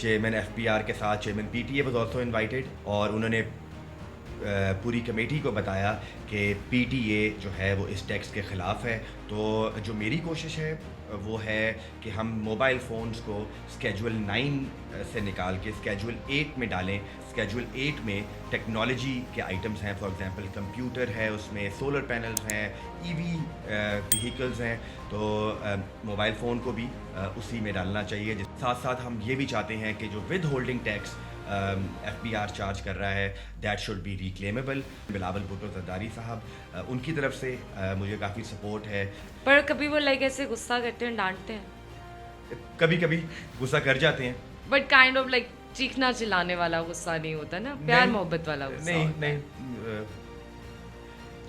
Chairman F P R کے ساتھ chairman P T A was also invited, اور انہوں نے پوری کمیٹی کو بتایا کہ پی ٹی اے جو ہے وہ اس ٹیکس کے خلاف ہے. تو جو میری کوشش ہے وہ ہے کہ ہم موبائل فونز کو اسکیجول 9 سے نکال کے اسکیجول 8 میں ڈالیں. اسکیجول 8 میں ٹیکنالوجی کے آئٹمس ہیں، فار ایگزامپل کمپیوٹر ہے، اس میں سولر پینلز ہیں، ای وی وہیکلز ہیں، تو موبائل فون کو بھی اسی میں ڈالنا چاہیے. ساتھ ساتھ ہم یہ بھی چاہتے ہیں کہ جو withholding tax F B R charge کر رہا ہے that should be reclaimable. Bilawal Bhutto Zardari صاحب، ان کی طرف سے مجھے کافی سپورٹ ہے. پر کبھی وہ ایسے غصہ کرتے ہیں، ڈانٹتے ہیں، کبھی کبھی غصہ کر جاتے ہیں، بٹ کائنڈ آف چیخنا چلانے والا غصہ نہیں ہوتا نا، پیار محبت والا غصہ ہوتا ہے. نہیں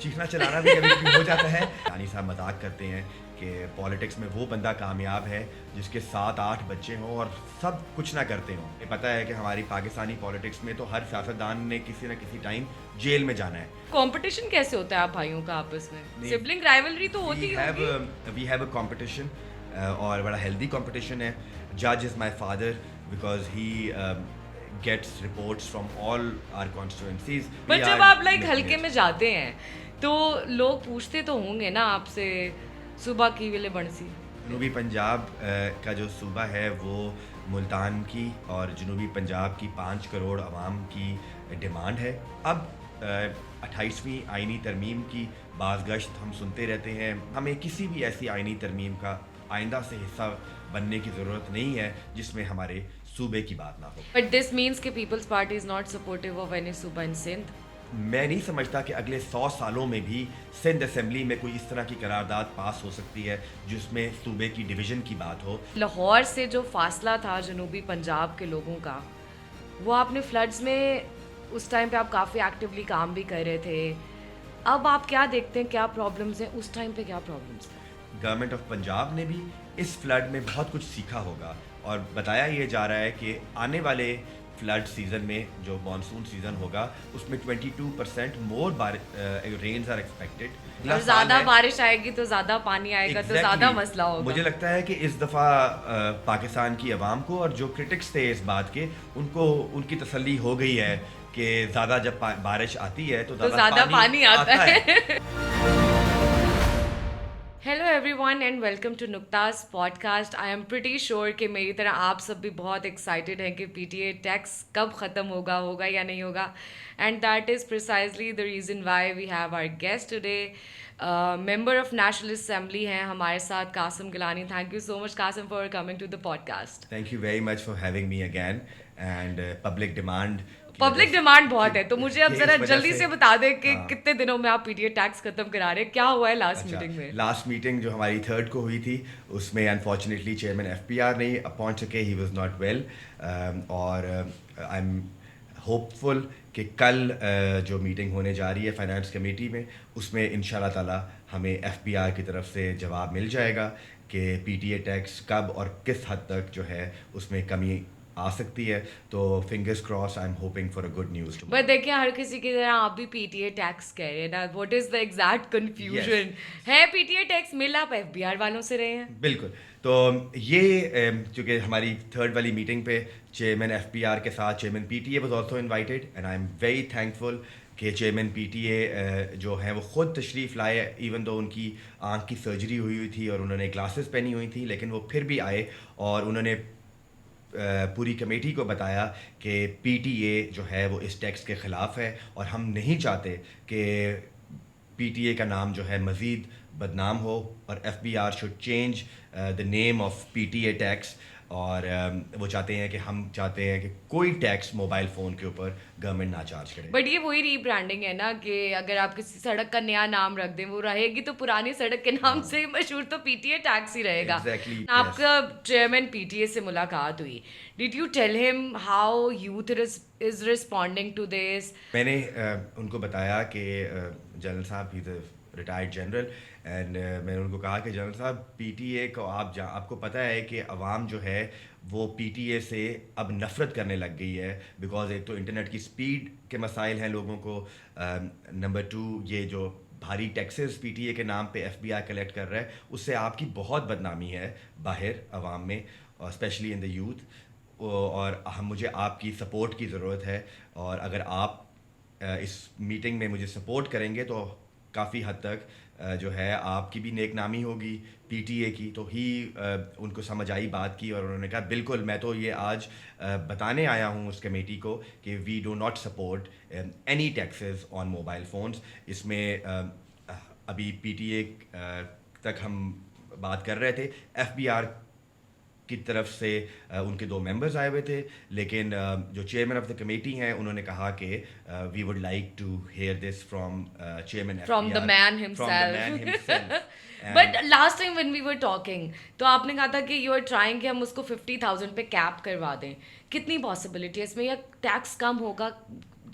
چیخنا چلانا بھی کبھی کبھی ہو جاتا ہے. رانی صاحب مذاق کرتے ہیں کہ پالیٹکس میں وہ بندہ کامیاب ہے جس کے 7-8 بچے ہوں اور سب کچھ نہ کرتے ہوں. یہ پتہ ہے کہ ہماری پاکستانی پالیٹکس میں تو ہر سیاستدان نے کسی نہ کسی ٹائم جیل میں جانا ہے. کمپٹیشن کیسے ہوتا ہے آپ بھائیوں کا آپس میں؟ سبلنگ رائیولری تو ہوتی ہوگی. وی ہیو اے کمپٹیشن، اور بڑا ہیلدی کمپٹیشن ہے. جج is my father because he gets reports from all our constituencies. But جب آپ ہلکے میں جاتے ہیں تو لوگ پوچھتے تو ہوں گے نا آپ سے، صبح کی ویلے بنسی. جنوبی پنجاب کا جو صوبہ ہے وہ ملتان کی اور جنوبی پنجاب کی 5 کروڑ عوام کی ڈیمانڈ ہے. اب 28ویں آئینی ترمیم کی باز گشت ہم سنتے رہتے ہیں. ہمیں کسی بھی ایسی آئینی ترمیم کا آئندہ سے حصہ بننے کی ضرورت نہیں ہے جس میں ہمارے صوبے کی بات نہ ہو. بٹ دس مینس کہ Peoples Party is not supportive of any صوبہ ان سندھ. میں نہیں سمجھتا کہ اگلے 100 سالوں میں بھی سندھ اسمبلی میں کوئی اس طرح کی قرارداد پاس ہو سکتی ہے جس میں صوبے کی ڈویژن کی بات ہو. لاہور سے جو فاصلہ تھا جنوبی پنجاب کے لوگوں کا، وہ آپ نے فلڈز میں اس ٹائم پہ آپ کافی ایکٹیولی کام بھی کر رہے تھے. اب آپ کیا دیکھتے ہیں، کیا پرابلمس ہیں اس ٹائم پہ، کیا پرابلمس ہیں؟ گورنمنٹ آف پنجاب نے بھی اس فلڈ میں بہت کچھ سیکھا ہوگا، اور بتایا یہ جا رہا ہے کہ آنے والے فلڈ سیزن میں جو مانسون سیزن ہوگا اس میں 22% مور رینز آر ایکسپیکٹڈ. اور زیادہ بارش آئے گی تو زیادہ پانی آئے گا تو زیادہ مسئلہ ہوگا. مجھے لگتا ہے کہ اس دفعہ پاکستان کی عوام کو اور جو کرٹکس تھے اس بات کے، ان کی تسلی ہو گئی ہے کہ زیادہ جب بارش آتی ہے تو زیادہ پانی آتا ہے. Hello everyone and welcome to نکتاز podcast. I'm pretty sure کہ میری طرح آپ سب بھی بہت ایکسائٹیڈ ہیں کہ پی ٹی اے ٹیکس کب ختم ہوگا یا نہیں ہوگا. And that is precisely the reason why we have our guest today. Member of national assembly ہیں ہمارے ساتھ Qasim Gilani. Thank you so much Qasim for coming to the podcast. Thank you very much for having me again. And public demand بہت ہے، تو مجھے اب ذرا جلدی سے بتا دیں کہ کتنے دنوں میں آپ پی ٹی اے ٹیکس ختم کرا رہے ہیں، کیا ہوا ہے لاسٹ میٹنگ میں؟ لاسٹ میٹنگ جو ہماری 3rd کو ہوئی تھی اس میں unfortunately chairman F P R نہیں پہنچ سکے، ہی واز ناٹ ویل. اور آئی ایم ہوپ فل کہ کل جو میٹنگ ہونے جا رہی ہے فائنانس کمیٹی میں، اس میں ان شاء اللہ تعالیٰ ہمیں ایف پی آر کی طرف سے جواب مل جائے گا کہ پی ٹی اے ٹیکس کب اور کس حد تک جو ہے اس میں کمی آ سکتی ہے. تو fingers cross, I am hoping for a good news. But دیکھیں ہر کسی کی طرح آپ بھی پی ٹی اے ٹیکس کہہ رہے ہیں نا، what is the exact confusion ہے؟ پی ٹی اے ٹیکس مل آپ ایف بی آر والوں سے رہے ہیں؟ بالکل. تو یہ چونکہ ہماری 3rd والی میٹنگ پہ چیئرمین ایف پی آر کے ساتھ chairman P T A was also invited, and I'm M ویری تھینک فل کہ چیئرمین پی ٹی اے جو ہیں وہ خود تشریف لائے. ایون دو ان کی آنکھ کی سرجری ہوئی تھی اور انہوں نے گلاسز پہنی ہوئی تھیں، لیکن وہ پھر بھی آئے اور انہوں نے پوری کمیٹی کو بتایا کہ پی ٹی اے جو ہے وہ اس ٹیکس کے خلاف ہے، اور ہم نہیں چاہتے کہ پی ٹی اے کا نام جو ہے مزید بدنام ہو، اور F B R should change the name of P T A tax. اور وہ چاہتے ہیں کہ ہم چاہتے ہیں کہ کوئی ٹیکس موبائل فون کے اوپر گورنمنٹ نہ چارج کرے. بٹ یہ وہی ری برانڈنگ ہے نا کہ اگر آپ کسی سڑک کا نیا نام رکھ دیں، وہ رہے گی تو پرانی سڑک کے نام سے مشہور تو پی ٹی اے ٹیکس ہی رہے گا. آپ کا چیئرمین پی ٹی اے سے ملاقات ہوئی، ڈیڈ یو ٹیل ہم how youth is responding to this? میں نے ان کو بتایا کہ جنرل صاحب ہی ریٹائرڈ جنرل، اینڈ میں نے ان کو کہا کہ جنرل صاحب پی ٹی اے کو آپ کو پتہ ہے کہ عوام جو ہے وہ پی ٹی اے سے اب نفرت کرنے لگ گئی ہے، بیکاز ایک تو انٹرنیٹ کی سپیڈ کے مسائل ہیں لوگوں کو، نمبر 2 یہ جو بھاری ٹیکسز پی ٹی اے کے نام پہ ایف بی آئی کلیکٹ کر رہا ہے، اس سے آپ کی بہت بدنامی ہے باہر عوام میں، اسپیشلی ان دا یوتھ. اور مجھے آپ کی سپورٹ کی ضرورت ہے، اور اگر آپ اس میٹنگ میں مجھے سپورٹ کریں گے تو کافی حد تک جو ہے آپ کی بھی نیک نامی ہوگی پی ٹی اے کی. تو ان کو سمجھ آئی بات کی، اور انہوں نے کہا بالکل میں تو یہ آج بتانے آیا ہوں اس کمیٹی کو کہ we do not support any taxes on mobile phones. اس میں ابھی پی ٹی اے تک ہم بات کر رہے تھے، ایف بی آر کی طرف سے ان کے 2 ممبرز آئے ہوئے تھے، لیکن جو چیئرمین آف دا کمیٹی ہیں انہوں نے کہا کہ we would like to hear this from chairman from the man himself. But last time when we were talking تو آپ نے کہا تھا کہ یو آر ٹرائنگ کہ ہم اس کو 50,000 پہ کیپ کروا دیں. کتنی پاسبلٹی ہے اس میں، یا ٹیکس کم ہوگا؟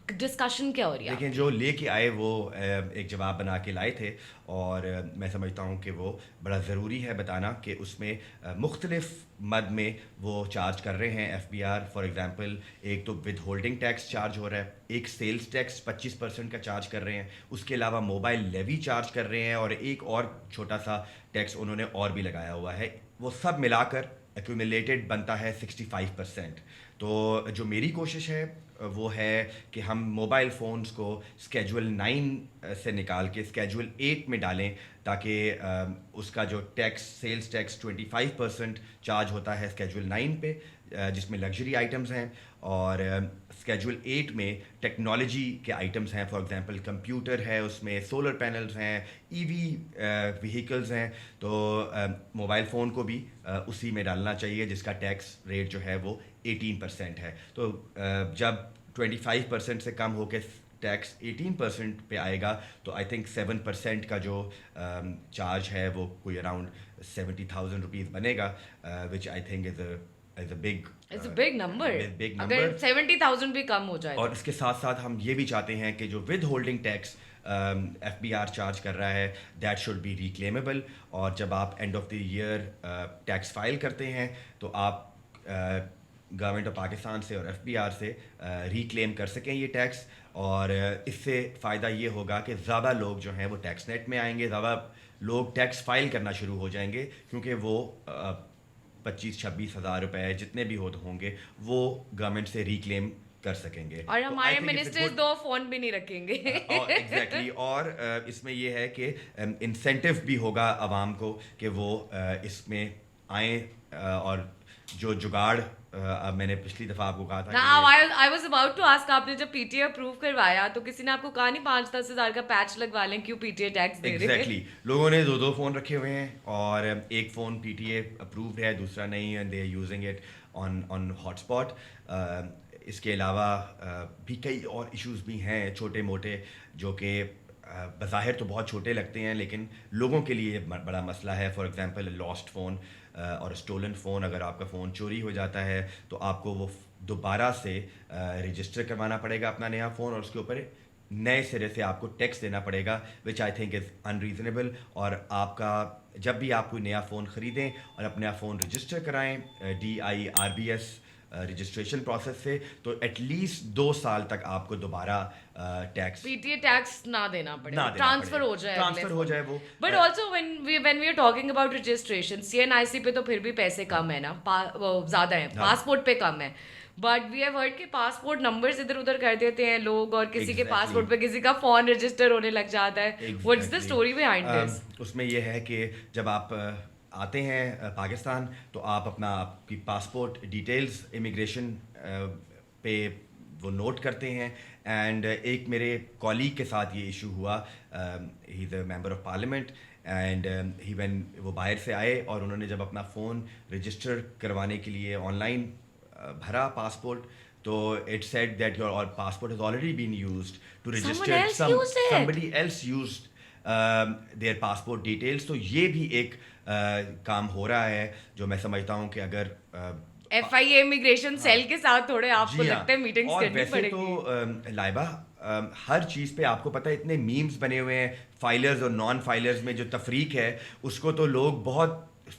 ڈسکشن کیا ہو رہی ہے؟ لیکن جو لے کے آئے وہ ایک جواب بنا کے لائے تھے، اور میں سمجھتا ہوں کہ وہ بڑا ضروری ہے بتانا کہ اس میں مختلف مد میں وہ چارج کر رہے ہیں F B R. For example ایک تو ود ہولڈنگ ٹیکس چارج ہو رہا ہے، ایک سیلز ٹیکس 25% کا چارج کر رہے ہیں، اس کے علاوہ موبائل لیوی چارج کر رہے ہیں، اور ایک اور چھوٹا سا ٹیکس انہوں نے اور بھی لگایا ہوا ہے. وہ سب ملا کر ایکومولیٹڈ بنتا ہے 65%. تو جو میری کوشش ہے وہ ہے کہ ہم موبائل فونز کو اسکیجول 9 سے نکال کے اسکیجول 8 میں ڈالیں، تاکہ اس کا جو ٹیکس سیلز ٹیکس 25% چارج ہوتا ہے اسکیجول 9 پہ، جس میں لگژری آئٹمز ہیں، اور اسکیجول 8 میں ٹیکنالوجی کے آئٹمز ہیں. فار ایگزامپل کمپیوٹر ہے، اس میں سولر پینلز ہیں، ای وی وہیکلز ہیں. تو موبائل فون کو بھی اسی میں ڈالنا چاہیے، جس کا ٹیکس ریٹ جو ہے وہ 18% ہے. تو جب 25% سے کم ہو کے ٹیکس 18% پہ آئے گا تو آئی تھنک 7% کا جو چارج ہے وہ کوئی اراؤنڈ 70,000 روپیز بنے گا، which I think is a big number. اگر 70,000 بھی کم ہو جائے. اور اس کے ساتھ ساتھ ہم یہ بھی چاہتے ہیں کہ جو withholding tax F B R charge کر رہا ہے دیٹ شوڈ بی ریکلیمیبل. اور جب آپ end of the year tax file کرتے ہیں تو آپ گورنمنٹ آف پاکستان سے اور ایف بی آر سے ریکلیم کر سکیں یہ ٹیکس. اور اس سے فائدہ یہ ہوگا کہ زیادہ لوگ جو ہیں وہ ٹیکس نیٹ میں آئیں گے، زیادہ لوگ ٹیکس فائل کرنا شروع ہو جائیں گے، کیونکہ وہ 25-26 ہزار روپے جتنے بھی ہوں گے وہ گورنمنٹ سے ریکلیم کر سکیں گے. اور ہمارے منسٹرز 2 فون بھی نہیں رکھیں گے. ایگزیکٹلی. اور اس میں یہ ہے کہ انسینٹیو بھی ہوگا عوام کو کہ وہ اس میں آئیں. اور جو جگاڑ میں نے پچھلی دفعہ آپ کو کہا تھا، I was about to ask, آپ نے جب پی ٹی اے اپروو کروایا تو کسی نے آپ کو کہا نہیں 5-10 ہزار کا پیچ لگوا لیں، کیوں پی ٹی اے ٹیکس دے رہے ہیں؟ ایگزیکٹلی. لوگوں نے 2 فون رکھے ہوئے ہیں، اور ایک phone P T A approved ہے، دوسرا نہیں، and they are using it on hotspot. اس کے علاوہ بھی کئی اور ایشوز بھی ہیں چھوٹے موٹے، جو کہ بظاہر تو بہت چھوٹے لگتے ہیں لیکن لوگوں کے لیے بڑا مسئلہ ہے. فار ایگزامپل لاسٹ فون اور اسٹولن فون. اگر آپ کا فون چوری ہو جاتا ہے تو آپ کو وہ دوبارہ سے رجسٹر کروانا پڑے گا اپنا نیا فون، اور اس کے اوپر نئے سرے سے آپ کو ٹیکس دینا پڑے گا، which I think is unreasonable. اور آپ کا جب بھی آپ کوئی نیا فون خریدیں اور اپنا فون رجسٹر کرائیں DIRBS رجسٹریشن پروسیس سے، تو ایٹ لیسٹ 2 سال تک آپ کو دوبارہ tax P T A tax نہ دینا پڑے، ٹرانسفر ہو جائے وہ. But also when we are talking about registration, CNIC پہ تو پھر بھی پیسے کم ہے نا، زیادہ ہیں، پاسپورٹ پہ کم ہے. بٹ وی ہیو ہرڈ کہ پاسپورٹ نمبرز ادھر ادھر کر دیتے ہیں لوگ، اور کسی کے پاسپورٹ پہ کسی کا فون رجسٹر ہونے لگ جاتا ہے. What's the story behind this? اس میں یہ ہے کہ جب آپ آتے ہیں پاکستان تو آپ آپ کی پاسپورٹ ڈیٹیلز امیگریشن پہ وہ نوٹ کرتے ہیں. اینڈ ایک میرے کولیگ کے ساتھ یہ ایشو ہوا، he is a member of parliament, and when وہ باہر سے آئے اور انہوں نے جب اپنا فون رجسٹر کروانے کے لیے آن لائن بھرا پاسپورٹ، تو it said that your passport has already been used to register somebody else used their passport details. تو یہ بھی ایک کام ہو رہا ہے جو میں سمجھتا ہوں کہ اگر FIA امیگریشن سیل کے ساتھ تھوڑے آپ کو لگتا ہے میٹنگز کرنی پڑے گی. اور ویسے تو لائبہ ہر چیز پہ آپ کو پتہ ہے اتنے میمز بنے ہوئے ہیں، فائلرز اور نان فائلرز میں جو تفریق ہے اس کو تو لوگ بہت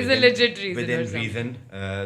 Is a legit reason within or something. reason,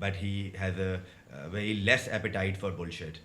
but he has a very less appetite for bullshit.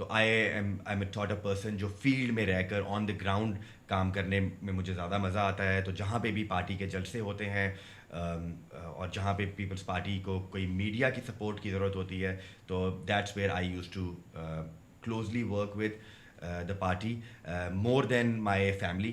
تو I M a sort of person جو فیلڈ میں رہ کر آن دا گراؤنڈ کام کرنے میں مجھے زیادہ مزہ آتا ہے. تو جہاں پہ بھی پارٹی کے جلسے ہوتے ہیں اور جہاں پہ پیپلز پارٹی کو کوئی میڈیا کی سپورٹ کی ضرورت ہوتی ہے تو that's where I used to closely work with the party more than my family.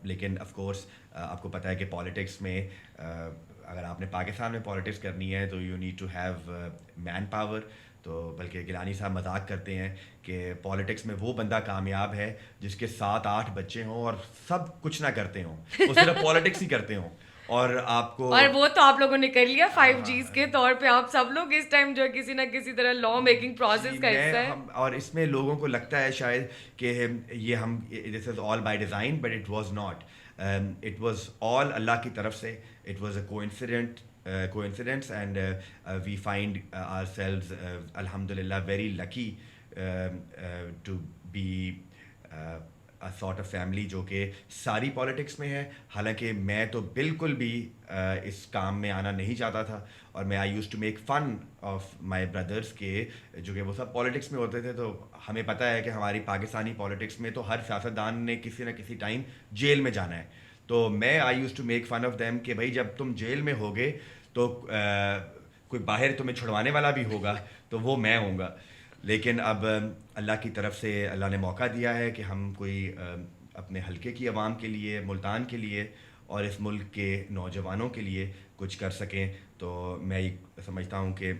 لیکن آف کورس آپ کو پتہ ہے کہ پالیٹکس میں اگر آپ نے پاکستان میں پالیٹکس کرنی ہے تو you need to have manpower. تو بلکہ گیلانی صاحب مذاق کرتے ہیں کہ پالیٹکس میں وہ بندہ کامیاب ہے جس کے 7-8 بچے ہوں اور سب کچھ نہ کرتے ہوں, وہ صرف پالیٹکس ہی کرتے ہوں. اور آپ کو اور وہ تو آپ لوگوں نے کر لیا 5Gs کے طور پہ. آپ سب لوگ اس ٹائم جو ہے کسی نہ کسی طرح لا میکنگ پروسیس کا حصہ ہے. اور اس میں لوگوں کو لگتا ہے شاید کہ یہ ہم this is all by design, but it was not. It was all اللہ کی طرف سے. It was a coincidence and we find ourselves alhamdulillah very lucky to be a sort of family جو کہ ساری پالیٹکس میں ہے. حالانکہ میں تو بالکل بھی اس کام میں آنا نہیں چاہتا تھا, اور میں I used to make fun of my brothers کے جو کہ وہ سب پالیٹکس میں ہوتے تھے. تو ہمیں پتہ ہے کہ ہماری پاکستانی پالیٹکس میں تو ہر سیاستدان نے کسی نہ کسی ٹائم جیل میں جانا ہے. تو میں I used to make fun of them کہ بھائی جب تم جیل میں ہوگے تو کوئی باہر تمہیں چھڑوانے والا بھی ہوگا تو وہ میں ہوں گا. لیکن اب اللہ کی طرف سے اللہ نے موقع دیا ہے کہ ہم کوئی اپنے حلقے کی عوام کے لیے, ملتان کے لیے اور اس ملک کے نوجوانوں کے لیے کچھ کر سکیں. تو میں سمجھتا ہوں کہ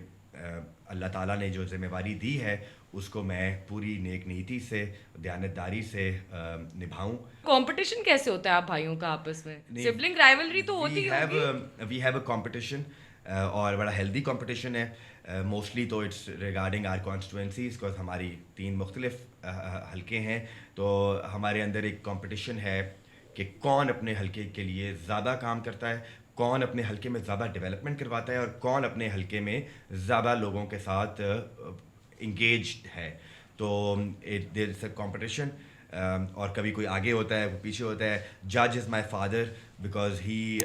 اللہ تعالیٰ نے جو ذمہ داری دی ہے اس کو میں پوری نیک نیتی سے, دیانتداری سے نبھاؤں. کمپٹیشن کیسے ہوتا ہے آپ بھائیوں کا آپس میں؟ سبلنگ رائیولری تو ہوتی ہوگی. وی ہیو اے کمپٹیشن, اور بڑا ہیلدی کمپٹیشن ہے. موسٹلی تو اٹس ریگارڈنگ آر کانسٹیٹوینسیز, بیکاز ہماری 3 مختلف حلقے ہیں. تو ہمارے اندر ایک کمپٹیشن ہے کہ کون اپنے حلقے کے لیے زیادہ کام کرتا ہے, کون اپنے حلقے میں زیادہ ڈیولپمنٹ کرواتا ہے, اور کون اپنے حلقے میں زیادہ لوگوں کے ساتھ انگیجڈ ہے. تو دیر از اے کمپٹیشن, اور کبھی کوئی آگے ہوتا ہے, وہ پیچھے ہوتا ہے. جج is my father because he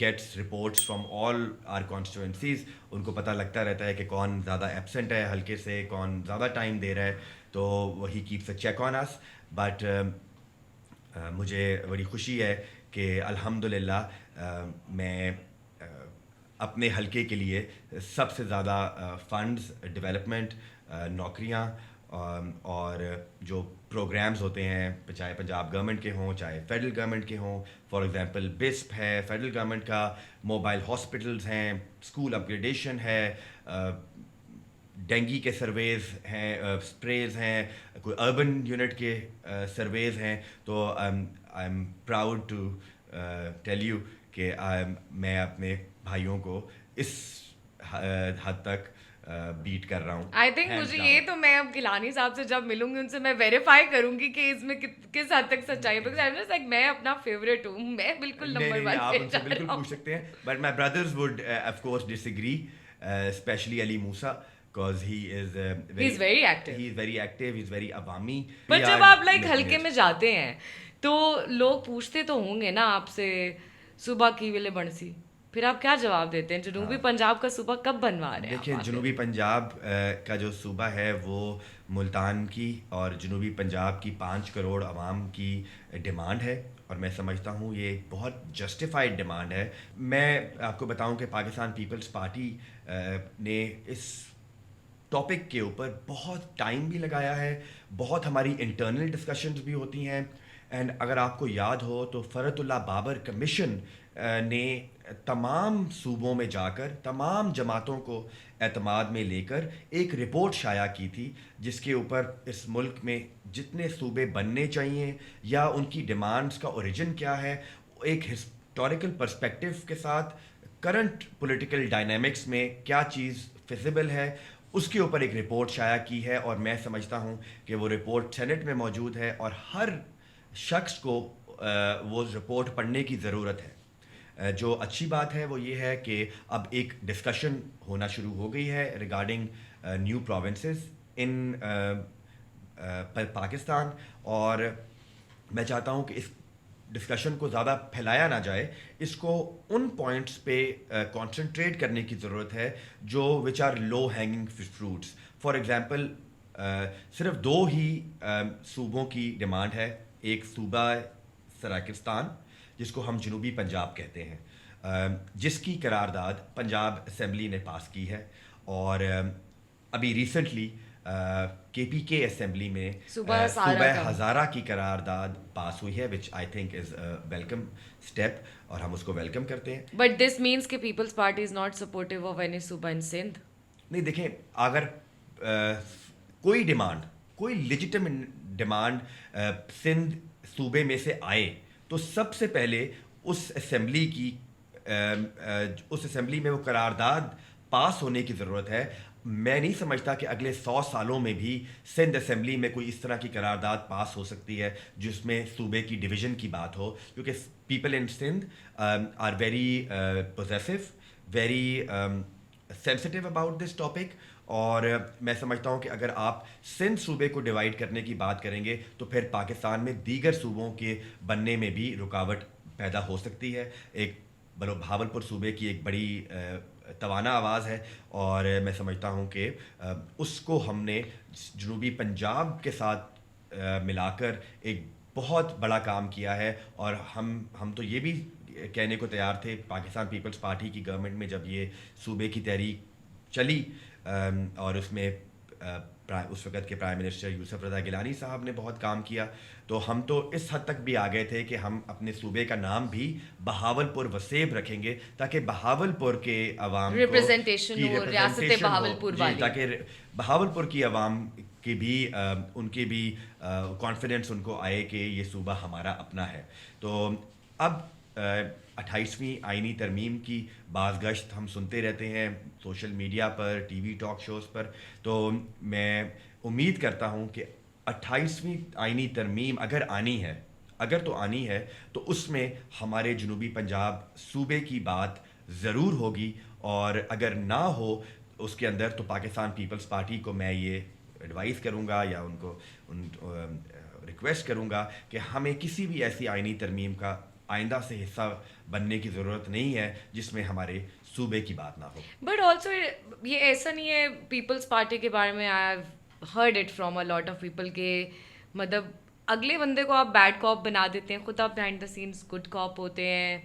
gets reports from all our constituencies. ان کو پتہ لگتا رہتا ہے کہ کون زیادہ ایبسینٹ ہے حلقے سے, کون زیادہ ٹائم دے رہا ہے, تو وہی keeps a check on us. But مجھے بڑی خوشی ہے کہ الحمدللہ میں اپنے حلقے کے لیے سب سے زیادہ فنڈز, ڈیولپمنٹ, نوکریاں اور جو پروگرامز ہوتے ہیں, چاہے پنجاب گورنمنٹ کے ہوں چاہے فیڈرل گورنمنٹ کے ہوں. فار ایگزامپل بسپ ہے فیڈرل گورنمنٹ کا, موبائل ہاسپٹلز ہیں, اسکول اپ گریڈیشن ہے, ڈینگی کے سرویز ہیں, اسپریز ہیں, کوئی اربن یونٹ کے سرویز ہیں. تو I am proud to tell you کہ میں اپنے بھائیوں کو اس حد تک بیٹ کر رہا ہوں. آئی تھنک مجھے یہ تو میں اب گیلانی صاحب سے جب ملوں گی ان سے میں ویریفائی کروں گی کہ اس میں کس حد تک سچائی ہے. بیکاز میں اپنا فیوریٹ ہوں, میں بالکل نمبر 1 آپ ان سے بالکل پوچھ سکتے ہیں. But my brothers would of course disagree, especially Ali Musa, because he is very active. He is very active, he is very عوامی. بٹ جب آپ لائک حلقے میں جاتے ہیں تو لوگ پوچھتے تو ہوں گے نا آپ سے صوبہ کی ویلے بنسی, پھر آپ کیا جواب دیتے ہیں؟ جنوبی پنجاب کا صوبہ کب بنوا رہے ہیں؟ دیکھیں جنوبی پنجاب کا جو صوبہ ہے وہ ملتان کی اور جنوبی پنجاب کی 5 کروڑ عوام کی ڈیمانڈ ہے, اور میں سمجھتا ہوں یہ بہت جسٹیفائڈ ڈیمانڈ ہے. میں آپ کو بتاؤں کہ پاکستان پیپلز پارٹی نے اس ٹاپک کے اوپر بہت ٹائم بھی لگایا ہے, بہت ہماری انٹرنل ڈسکشنز بھی ہوتی ہیں. اینڈ اگر آپ کو یاد ہو تو فرحت اللہ بابر کمیشن نے تمام صوبوں میں جا کر تمام جماعتوں کو اعتماد میں لے کر ایک رپورٹ شائع کی تھی, جس کے اوپر اس ملک میں جتنے صوبے بننے چاہیے یا ان کی ڈیمانڈز کا اوریجن کیا ہے, ایک ہسٹوریکل پرسپیکٹو کے ساتھ کرنٹ پولیٹیکل ڈائنامکس میں کیا چیز فیزیبل ہے, اس کے اوپر ایک رپورٹ شائع کی ہے. اور میں سمجھتا ہوں کہ وہ رپورٹ سینٹ میں موجود ہے اور ہر شخص کو وہ رپورٹ پڑھنے کی ضرورت ہے. جو اچھی بات ہے وہ یہ ہے کہ اب ایک ڈسکشن ہونا شروع ہو گئی ہے ریگارڈنگ نیو پروونسز ان پاکستان, اور میں چاہتا ہوں کہ اس ڈسکشن کو زیادہ پھیلایا نہ جائے, اس کو ان پوائنٹس پہ کانسنٹریٹ کرنے کی ضرورت ہے جو which are low hanging fruits. For example صرف 2 ہی صوبوں کی ڈیمانڈ ہے. ایک صوبہ سراکستان جس کو ہم جنوبی پنجاب کہتے ہیں, جس کی قرارداد پنجاب اسمبلی نے پاس کی ہے, اور ابھی ریسنٹلی کے پی کے اسمبلی میں صوبہ ہزارہ کی قرارداد پاس ہوئی ہے, which I think is welcome step, اور ہم اس کو ویلکم کرتے ہیں. بٹ دس مینس کہ Peoples Party is not supportive of any صوبہ ان سندھ. نہیں دیکھیں, اگر کوئی ڈیمانڈ, کوئی لیجیٹم ڈیمانڈ سندھ صوبے میں سے آئے تو سب سے پہلے اس اسمبلی میں وہ قرارداد پاس ہونے کی ضرورت ہے. میں نہیں سمجھتا کہ اگلے 100 سالوں میں بھی سندھ اسمبلی میں کوئی اس طرح کی قرارداد پاس ہو سکتی ہے جس میں صوبے کی ڈویژن کی بات ہو, کیونکہ people in Sindh are very possessive, very sensitive about this topic. اور میں سمجھتا ہوں کہ اگر آپ سندھ صوبے کو ڈیوائڈ کرنے کی بات کریں گے تو پھر پاکستان میں دیگر صوبوں کے بننے میں بھی رکاوٹ پیدا ہو سکتی ہے. ایک بہاولپور صوبے کی ایک بڑی توانا آواز ہے, اور میں سمجھتا ہوں کہ اس کو ہم نے جنوبی پنجاب کے ساتھ ملا کر ایک بہت بڑا کام کیا ہے. اور ہم تو یہ بھی کہنے کو تیار تھے پاکستان پیپلز پارٹی کی گورنمنٹ میں جب یہ صوبے کی تحریک چلی, اور اس میں اس وقت کے پرائم منسٹر یوسف رضا گیلانی صاحب نے بہت کام کیا, تو ہم تو اس حد تک بھی آ گئے تھے کہ ہم اپنے صوبے کا نام بھی بہاولپور وسیب رکھیں گے تاکہ بہاولپور کے عوام ریپرزنٹیشن ہو, ریاست بہاولپور والی, تاکہ بہاولپور کی عوام کی بھی ان کی بھی کانفیڈنس ان کو آئے کہ یہ صوبہ ہمارا اپنا ہے. تو اب 28ویں آئینی ترمیم کی بعض گشت ہم سنتے رہتے ہیں سوشل میڈیا پر, ٹی وی ٹاک شوز پر, تو میں امید کرتا ہوں کہ 28ویں آئینی ترمیم اگر تو آنی ہے تو اس میں ہمارے جنوبی پنجاب صوبے کی بات ضرور ہوگی, اور اگر نہ ہو اس کے اندر تو پاکستان پیپلز پارٹی کو میں یہ ایڈوائز کروں گا یا ان کو ریکویسٹ کروں گا کہ ہمیں کسی بھی ایسی آئینی ترمیم کا آئندہ سے حصہ بننے کی ضرورت نہیں ہے جس میں ہمارے صوبے کی بات نہ ہو. بٹ آلسو یہ ایسا نہیں ہے پیپلز پارٹی کے بارے میں, I have heard it from a lot of people کہ مطلب اگلے بندے کو آپ بیڈ کاپ بنا دیتے ہیں, خود آپ بہائنڈ دا سینس گڈ کاپ ہوتے ہیں.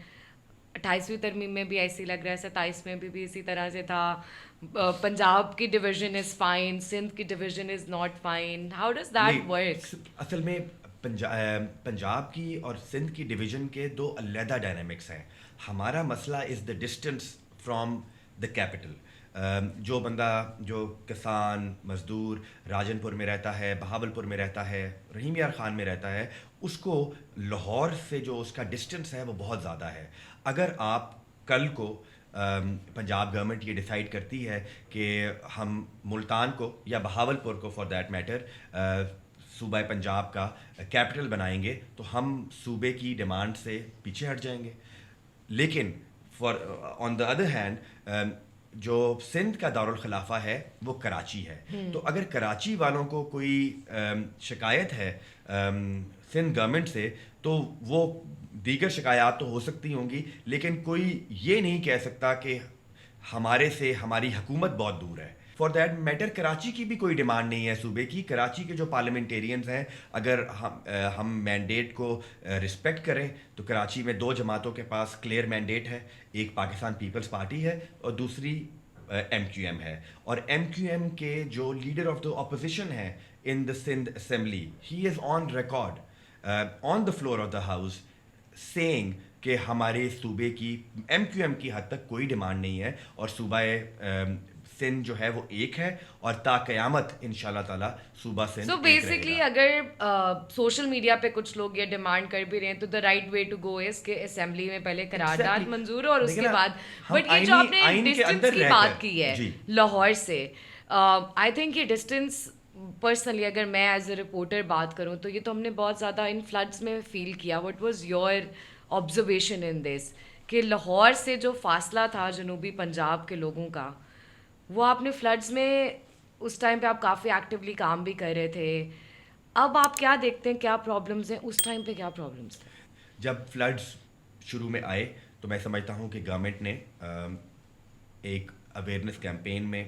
28ویں ترمیم میں بھی ایسے ہی لگ رہا ہے, 27 میں بھی اسی طرح سے تھا. پنجاب کی ڈویژن از فائن, سندھ کی division is not fine. How does that work? اصل میں پنجاب کی اور سندھ کی ڈویژن کے 2 علیحدہ ڈائنامکس ہیں. ہمارا مسئلہ is the distance from the capital. جو بندہ, جو کسان مزدور راجن پور میں رہتا ہے, بہاولپور میں رہتا ہے, رحیم یار خان میں رہتا ہے, اس کو لاہور سے جو اس کا ڈسٹینس ہے وہ بہت زیادہ ہے. اگر آپ کل کو پنجاب گورنمنٹ یہ ڈیسائیڈ کرتی ہے کہ ہم ملتان کو یا بہاولپور کو فار دیٹ میٹر صوبہ پنجاب کا کیپٹل بنائیں گے تو ہم صوبے کی ڈیمانڈ سے پیچھے ہٹ جائیں گے. لیکن آن دا ادر ہینڈ جو سندھ کا دارالخلافہ ہے وہ کراچی ہے. تو اگر کراچی والوں کو کوئی شکایت ہے سندھ گورنمنٹ سے تو وہ دیگر شکایات تو ہو سکتی ہوں گی, لیکن کوئی یہ نہیں کہہ سکتا کہ ہمارے سے ہماری حکومت بہت دور ہے. فار دیٹ میٹر کراچی کی بھی کوئی ڈیمانڈ نہیں ہے صوبے کی. کراچی کے جو پارلیمنٹیرینز ہیں, اگر ہم مینڈیٹ کو رسپیکٹ کریں تو کراچی میں 2 جماعتوں کے پاس کلیئر مینڈیٹ ہے. ایک پاکستان پیپلز پارٹی ہے اور دوسری ایم کیو ایم ہے. اور ایم کیو ایم کے جو لیڈر آف دا اپوزیشن ہے in the Sindh assembly, he is on record on the floor of the house saying کہ ہمارے صوبے کی ایم کیو ایم کی حد تک کوئی ڈیمانڈ نہیں ہے, اور صوبہ سندھ جو ہے وہ ایک ہے, اور تا قیامت انشاءاللہ تعالیٰ صوبہ سندھ. سو بیسکلی اگر سوشل میڈیا پہ کچھ لوگ یہ ڈیمانڈ کر بھی رہے ہیں تو the right way to go از کہ اسمبلی میں پہلے قرارداد منظور ہو اور اس کے بعد. بٹ یہ جو آپ نے ڈسٹینس کی بات کی ہے لاہور سے, آئی تھنک یہ ڈسٹینس پرسنلی اگر میں ایز اے رپورٹر بات کروں تو یہ تو ہم نے بہت زیادہ ان فلڈس میں فیل کیا. وٹ واز یور آبزرویشن ان دس کہ لاہور سے جو فاصلہ تھا جنوبی پنجاب کے لوگوں کا, وہ آپ نے فلڈز میں اس ٹائم پہ آپ کافی ایکٹیولی کام بھی کر رہے تھے. اب آپ کیا دیکھتے ہیں, کیا پرابلمس ہیں اس ٹائم پہ, کیا پرابلمس تھے جب فلڈز شروع میں آئے؟ تو میں سمجھتا ہوں کہ گورنمنٹ نے ایک اویئرنیس کیمپین میں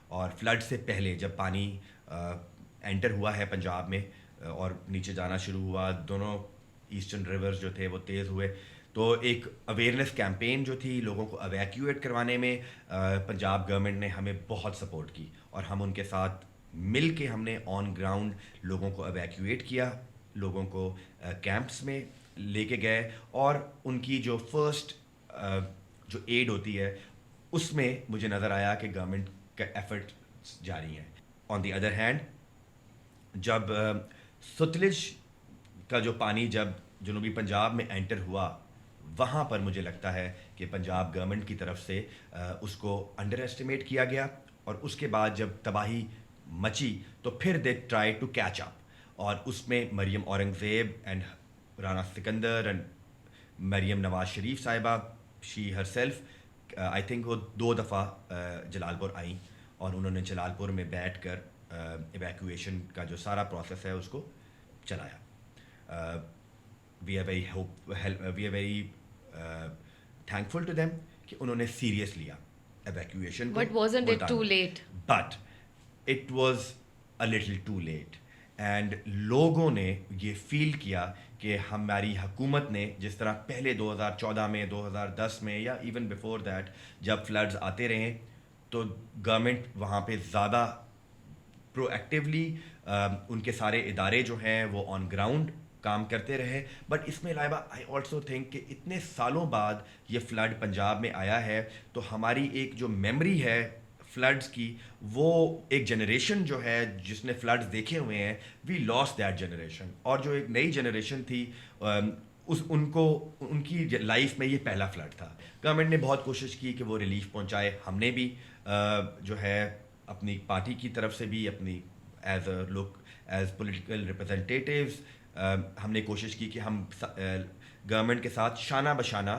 اور فلڈ سے پہلے جب پانی انٹر ہوا ہے پنجاب میں اور نیچے جانا شروع ہوا. دونوں ایسٹرن ریورز جو تھے وہ تیز ہوئے. تو ایک اویئرنیس کیمپین جو تھی لوگوں کو ایویکیویٹ کروانے میں پنجاب گورنمنٹ نے ہمیں بہت سپورٹ کی, اور ہم ان کے ساتھ مل کے ہم نے آن گراؤنڈ لوگوں کو ایویکیویٹ کیا, لوگوں کو کیمپس میں لے کے گئے, اور ان کی جو فرسٹ جو ایڈ ہوتی ہے اس میں مجھے نظر آیا کہ گورنمنٹ کا ایفرٹ جاری ہیں. آن دی ادر ہینڈ جب ستلج کا جو پانی جب جنوبی پنجاب میں انٹر ہوا, وہاں پر مجھے لگتا ہے کہ پنجاب گورنمنٹ کی طرف سے اس کو انڈر ایسٹیمیٹ کیا گیا, اور اس کے بعد جب تباہی مچی تو پھر they try to catch up, اور اس میں Maryam Aurangzeb and Rana Sikandar and Maryam Nawaz Sharif Sahiba, she her self, I think وہ 2 دفعہ جلال پور آئیں, اور انہوں نے جلال پور میں بیٹھ کر ایویکویشن کا جو سارا پروسیس ہے اس کو چلایا. We are very thankful to them کہ انہوں نے سیریس لیا ایویکویشن کو. But wasn't it too late? But it was a little too late. And لوگوں نے یہ فیل کیا کہ ہماری حکومت نے جس طرح پہلے 2014 میں 2010 میں یا ایون بیفور دیٹ جب فلڈز آتے رہے تو گورنمنٹ وہاں پہ زیادہ پرو ایکٹیولی ان کے سارے ادارے جو ہیں وہ آن گراؤنڈ کام کرتے رہے. بٹ اس میں لائبہ آئی آلسو تھنک کہ اتنے سالوں بعد یہ فلڈ پنجاب میں آیا ہے تو ہماری ایک جو میموری ہے فلڈز کی, وہ ایک جنریشن جو ہے جس نے فلڈز دیکھے ہوئے ہیں, وی لاس دیٹ جنریشن. اور جو ایک نئی جنریشن تھی ان کی لائف میں یہ پہلا فلڈ تھا. گورنمنٹ نے بہت کوشش کی کہ وہ ریلیف پہنچائے, ہم نے بھی جو ہے اپنی پارٹی کی طرف سے بھی اپنی ایز پولیٹیکل ریپرزنٹیٹیوز ہم نے کوشش کی کہ ہم گورنمنٹ کے ساتھ شانہ بشانہ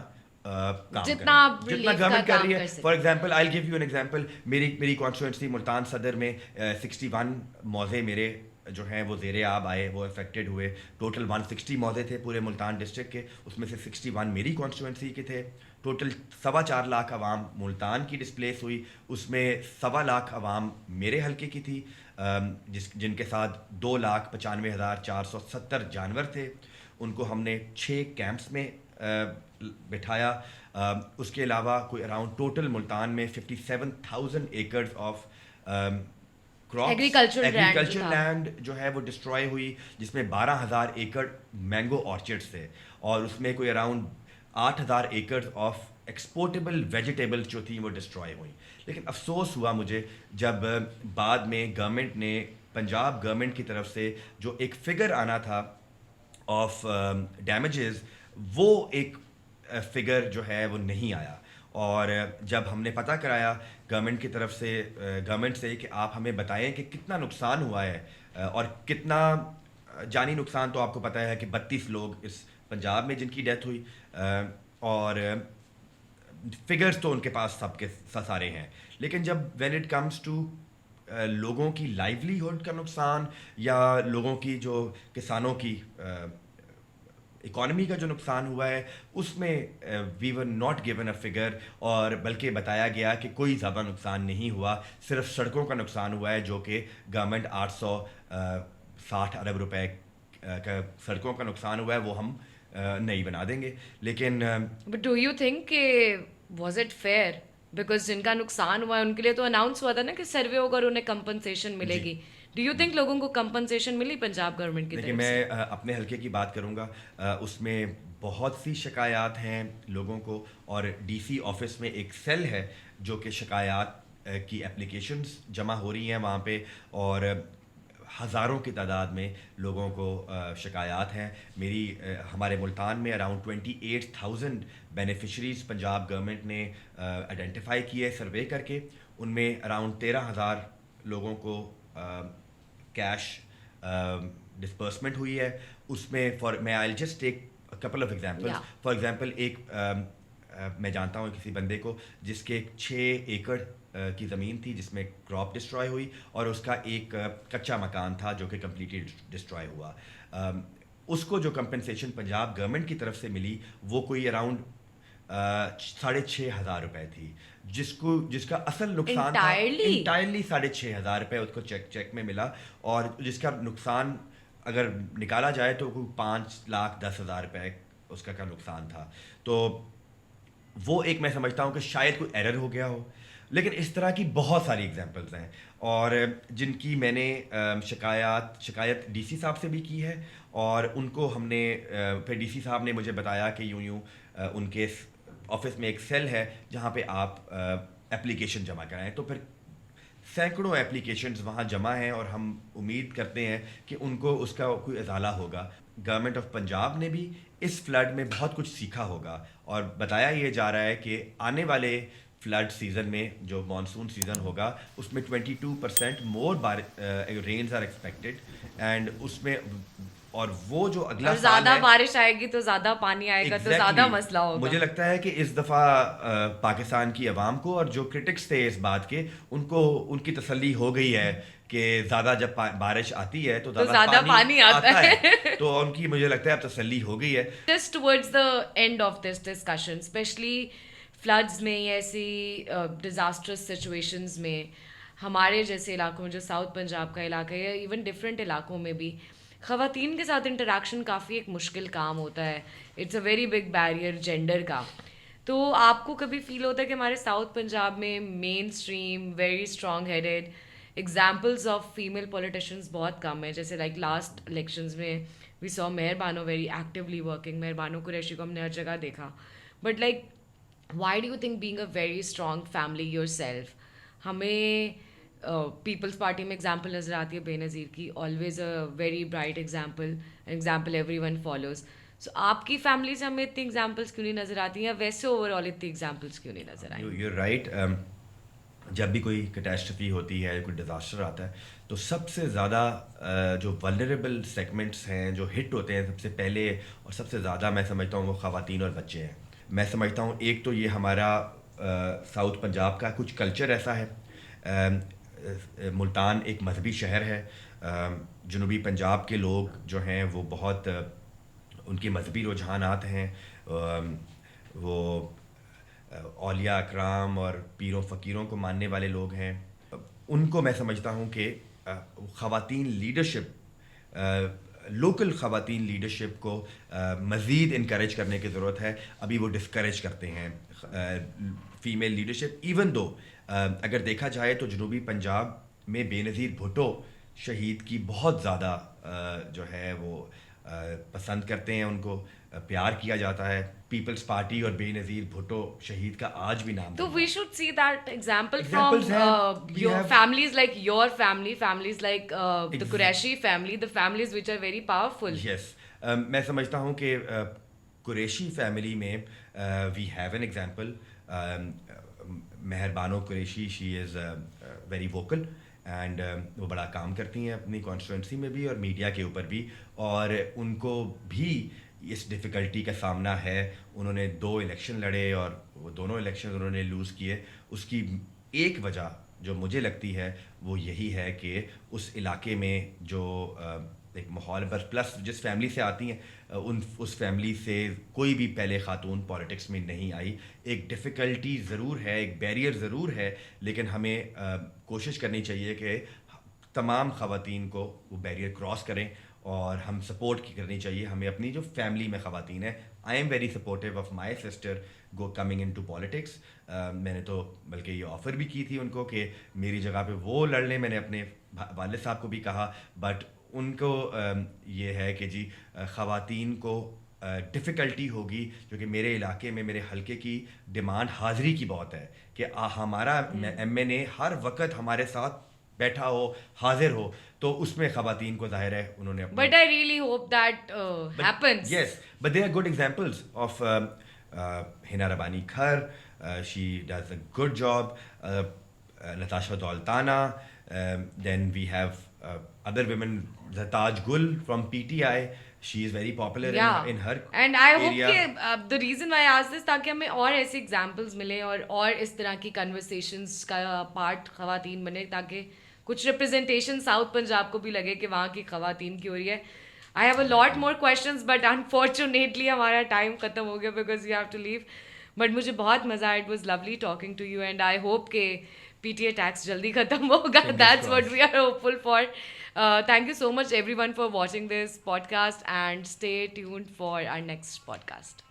جتنا گورنمنٹ کر رہی ہے. For example I give you an example, میری کانسٹیٹوئنسی ملتان صدر میں 61 موضع میرے جو ہیں وہ زیر آب آئے, وہ افیکٹڈ ہوئے. ٹوٹل 160 موضع تھے پورے ملتان ڈسٹرکٹ کے, اس میں سے 61 میری کانسٹیٹوئنسی کے تھے. ٹوٹل 4.25 لاکھ عوام ملتان کی ڈسپلیس ہوئی, اس میں 1.25 لاکھ عوام میرے حلقے کی تھی, جن کے ساتھ 2,95,470 جانور تھے. ان کو ہم نے 6 کیمپس میں بٹھایا. اس کے علاوہ کوئی اراؤنڈ ٹوٹل ملتان میں 57,000 ایکڑز آف ایگریکلچر لینڈ جو ہے وہ ڈسٹرائے ہوئی, جس میں 12,000 ایکڑ مینگو آرچرڈس تھے, اور اس میں کوئی اراؤنڈ 8,000 ایکڑز آف ایکسپورٹیبل ویجیٹیبلس جو تھیں وہ ڈسٹرائے ہوئیں. لیکن افسوس ہوا مجھے جب بعد میں گورنمنٹ نے پنجاب گورنمنٹ کی طرف سے جو ایک فگر آنا تھا آف ڈیمیجز, وہ ایک فگر جو ہے وہ نہیں آیا. اور جب ہم نے پتہ کرایا گورنمنٹ کی طرف سے گورنمنٹ سے کہ آپ ہمیں بتائیں کہ کتنا نقصان ہوا ہے, اور کتنا جانی نقصان, تو آپ کو پتہ ہے کہ 32 لوگ اس پنجاب میں جن کی ڈیتھ ہوئی, اور فگرز تو ان کے پاس سب کے سارے ہیں. لیکن جب وین اٹ کمز ٹو لوگوں کی لائیولیہڈ کا نقصان یا لوگوں کی جو کسانوں کی اکانومی کا جو نقصان ہوا ہے, اس میں we were not given a figure, اور بلکہ بتایا گیا کہ کوئی زیادہ نقصان نہیں ہوا, صرف سڑکوں کا نقصان ہوا ہے جو کہ گورنمنٹ 860 ارب روپے کا سڑکوں کا نقصان ہوا ہے, وہ ہم نہیں بنا دیں گے. لیکن بٹ ڈو یو تھنک کہ واز اٹ فیئر, بیکاز جن کا نقصان ہوا ہے ان کے لیے تو اناؤنس ہوا تھا نا کہ سروے ہوگا اور انہیں کمپنسیشن ملے گی. ڈو یو تھنک لوگوں کو کمپنسیشن ملی پنجاب گورنمنٹ کی طرف سے؟ دیکھیے میں اپنے حلقے کی بات کروں گا, اس میں بہت سی شکایات ہیں لوگوں کو, اور ڈی سی آفس میں ایک سیل ہے جو کہ شکایات کی اپلیکیشنز جمع ہو رہی ہیں وہاں پہ, اور ہزاروں کی تعداد میں لوگوں کو شکایات ہیں. ہمارے ملتان میں اراؤنڈ 28,000 بینیفیشریز پنجاب گورنمنٹ نے آئیڈینٹیفائی کیے سروے کر کے, ان میں اراؤنڈ 13,000 لوگوں کو کیش ڈسپرسمنٹ ہوئی ہے. اس میں میں I just take couple of example. For example ایک میں جانتا ہوں کسی بندے کو جس کے 6 ایکڑ کی زمین تھی جس میں کراپ ڈسٹرائے ہوئی, اور اس کا ایک کچا مکان تھا جو کہ کمپلیٹلی ڈسٹرائے ہوا. اس کو جو کمپنسیشن پنجاب گورنمنٹ کی طرف سے ملی وہ کوئی اراؤنڈ ₹6,500 تھی, جس کا اصل نقصان تھا انٹائرلی ₹6,500 اس کو چیک میں ملا, اور جس کا نقصان اگر نکالا جائے تو کوئی ₹5,10,000 اس کا نقصان تھا. تو وہ ایک میں سمجھتا ہوں کہ شاید کوئی ایرر ہو گیا ہو, لیکن اس طرح کی بہت ساری اگزامپلز ہیں, اور جن کی میں نے شکایت ڈی سی صاحب سے بھی کی ہے, اور ان کو ہم نے پھر ڈی سی صاحب نے مجھے بتایا کہ یوں ان کے آفس میں ایک سیل ہے جہاں پہ آپ اپلیکیشن جمع کرائیں. تو پھر سینکڑوں اپلیکیشنز وہاں جمع ہیں, اور ہم امید کرتے ہیں کہ ان کو اس کا کوئی ازالہ ہوگا. گورنمنٹ آف پنجاب نے بھی اس فلڈ میں بہت کچھ سیکھا ہوگا, اور بتایا یہ جا رہا ہے کہ آنے والے فلڈ سیزن میں جو مانسون سیزن ہوگا اس میں 22% مور رینز آر ایکسپیکٹڈ, اینڈ اس میں اور وہ جو اگلا سال زیادہ بارش آئے گی تو زیادہ پانی آئے گا, تو زیادہ مسئلہ ہوگا. مجھے لگتا ہے کہ اس دفعہ پاکستان کی عوام کو, اور جو کرٹکس تھے اس بات کے, ان کی تسلی ہو گئی ہے کہ زیادہ جب بارش آتی ہے تو زیادہ پانی آتا ہے, تو ان کی مجھے لگتا ہے اب تسلی ہو گئی ہے. Just towards the end of this discussion, especially floods میں یا ایسی ڈیزاسٹرس سچویشنز میں, ہمارے جیسے علاقوں میں جو ساؤتھ پنجاب کا علاقہ ہے, یا ایون ڈفرینٹ علاقوں میں بھی خواتین کے ساتھ انٹریکشن کافی ایک مشکل کام ہوتا ہے. It's a very big barrier gender کا. تو آپ کو کبھی فیل ہوتا ہے کہ ہمارے ساؤتھ پنجاب میں mainstream very strong headed examples of female politicians بہت کم ہیں, جیسے لائک لاسٹ الیکشنز میں وی سو مہر بانو ویری ایکٹیولی ورکنگ, مہر بانو قریشی کو ہم نے ہر جگہ دیکھا. But like why do you think being a very strong family yourself, ہمیں پیپلز پارٹی میں اگزامپل نظر آتی ہے بے نظیر کی, always a very bright example everyone follows. So آپ کی فیملی سے ہمیں اتنی ایگزامپلس کیوں نہیں نظر آتی ہیں, یا ویسے اوور آل اتنی ایگزامپلس کیوں نہیں نظر آئی؟ You right. جب بھی کوئی کیٹاسٹرفی ہوتی ہے, کوئی ڈیزاسٹر آتا ہے, تو سب سے زیادہ جو ولنریبل سیگمنٹس ہیں جو ہٹ ہوتے ہیں سب سے پہلے اور سب سے زیادہ میں سمجھتا ہوں وہ خواتین اور بچے ہیں. میں سمجھتا ہوں ایک تو یہ ہمارا ساؤتھ پنجاب کا کچھ کلچر ایسا ہے. ملتان ایک مذہبی شہر ہے, جنوبی پنجاب کے لوگ جو ہیں وہ بہت ان کے مذہبی رجحانات ہیں, وہ اولیاء اکرام اور پیروں فقیروں کو ماننے والے لوگ ہیں. ان کو میں سمجھتا ہوں کہ خواتین لیڈرشپ, لوکل خواتین لیڈرشپ کو مزید انکریج کرنے کی ضرورت ہے. ابھی وہ ڈسکریج کرتے ہیں فیمیل لیڈرشپ, ایون دو اگر دیکھا جائے تو جنوبی پنجاب میں بے نظیر بھٹو شہید کی بہت زیادہ جو ہے وہ پسند کرتے ہیں, ان کو پیار کیا جاتا ہے. پیپلز پارٹی اور بے نظیر بھٹو شہید کا آج بھی نام. تو we should see that example from your families, like your family, families like the Qureshi family, the families which are very powerful. Yes, میں سمجھتا ہوں کہ قریشی فیملی میں وی ہیو این ایگزامپل. مہر بانو قریشی, شی از ویری ووکل, اینڈ وہ بڑا کام کرتی ہیں اپنی کانسٹیٹوئنسی میں بھی اور میڈیا کے اوپر بھی, اور ان کو بھی اس ڈیفیکلٹی کا سامنا ہے. انہوں نے 2 الیکشن لڑے اور وہ دونوں الیکشن انہوں نے لوز کیے. اس کی ایک وجہ جو مجھے لگتی ہے وہ یہی ہے کہ اس علاقے میں جو ایک ماحول, بس پلس جس فیملی سے آتی ہیں اس فیملی سے کوئی بھی پہلے خاتون پالیٹکس میں نہیں آئی. ایک ڈیفیکلٹی ضرور ہے, ایک بیریئر ضرور ہے, لیکن ہمیں کوشش کرنی چاہیے کہ تمام خواتین کو وہ بیریئر کراس کریں, اور ہم سپورٹ کرنی چاہیے ہمیں اپنی جو فیملی میں خواتین ہیں. I M very supportive of my sister coming into politics. میں نے تو بلکہ یہ آفر بھی کی تھی ان کو کہ میری جگہ پہ وہ لڑ لیں. میں نے اپنے والد صاحب کو بھی کہا, بٹ ان کو یہ ہے کہ جی خواتین کو ڈفیکلٹی ہوگی, کیونکہ میرے علاقے میں میرے حلقے کی ڈیمانڈ حاضری کی بہت ہے کہ ہمارا ایم این اے ہر وقت ہمارے ساتھ بیٹھا ہو, حاضر ہو, تو اس میں خواتین کو ظاہر ہے انہوں نے. But I really hope that happens. Yes, but they are good examples of Hina Rabbani Khar, she does a good job. Natasha Daultana, then we have other women, Zartaj Gul from PTI, she is very popular in her area. And I hope کہ the reason why I asked this تاکہ ہمیں اور ایسی examples ملیں اور اس طرح کی کنورسیشنس کا پارٹ خواتین بنے, تاکہ کچھ ریپرزنٹیشن ساؤتھ پنجاب کو بھی لگے کہ وہاں کی خواتین کی ہو رہی ہے. I have a lot more questions but unfortunately ہمارا ٹائم ختم ہو گیا because we have to leave. But مجھے بہت مزہ آیا. It was lovely talking to you and I hope کہ پی ٹی اے ٹیکس جلدی ختم ہوگا. That's what we are hopeful for. Thank you so much everyone for watching this podcast and stay tuned for our next pod cost.